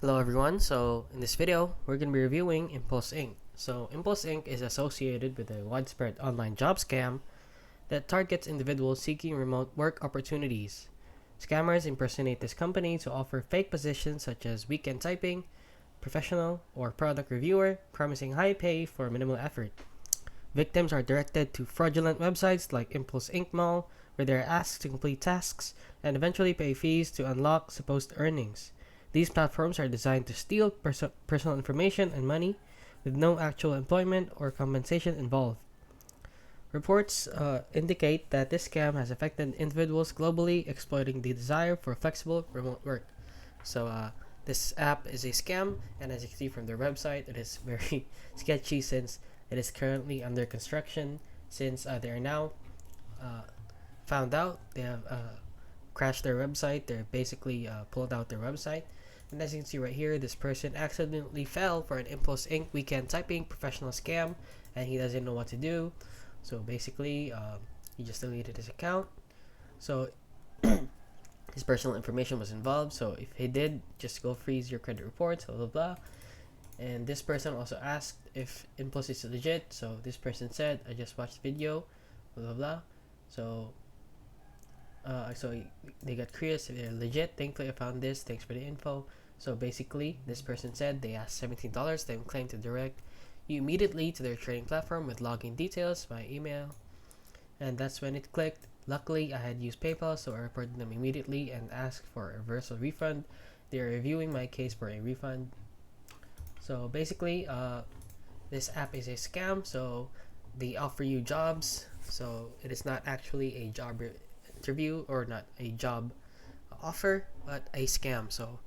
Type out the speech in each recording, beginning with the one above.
Hello everyone, so in this video, we're going to be reviewing Impulse Inc. So Impulse Inc. is associated with a widespread online job scam that targets individuals seeking remote work opportunities. Scammers impersonate this company to offer fake positions such as weekend typing, professional, or product reviewer, promising high pay for minimal effort. Victims are directed to fraudulent websites like Impulse Inc. Mall, where they are asked to complete tasks and eventually pay fees to unlock supposed earnings. These platforms are designed to steal personal information and money with no actual employment or compensation involved. Reports indicate that this scam has affected individuals globally, exploiting the desire for flexible remote work. So, this app is a scam, and as you can see from their website, it is very sketchy since it is currently under construction. Since they are now found out, they have crashed their website. They're basically pulled out their website. And as you can see right here, this person accidentally fell for an Impulse Inc. weekend typing professional scam, and he doesn't know what to do. So basically, he just deleted his account. So his personal information was involved. So if he did, just go freeze your credit reports, blah blah blah. And this person also asked if Impulse is legit. So this person said, "I just watched the video, blah blah blah." So they got curious if they're legit. Thankfully, I found this. Thanks for the info. So basically, this person said they asked $17. They claimed to direct you immediately to their trading platform with login details by email, and that's when it clicked. Luckily, I had used PayPal, so I reported them immediately and asked for a reversal refund. They are reviewing my case for a refund. So basically, this app is a scam. So they offer you jobs. So it is not actually a job interview or not a job offer, but a scam. So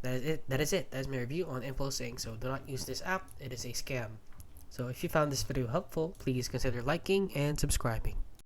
that is it. That is my review on Impulse Inc. So do not use this app. It is a scam. So if you found this video helpful, please consider liking and subscribing.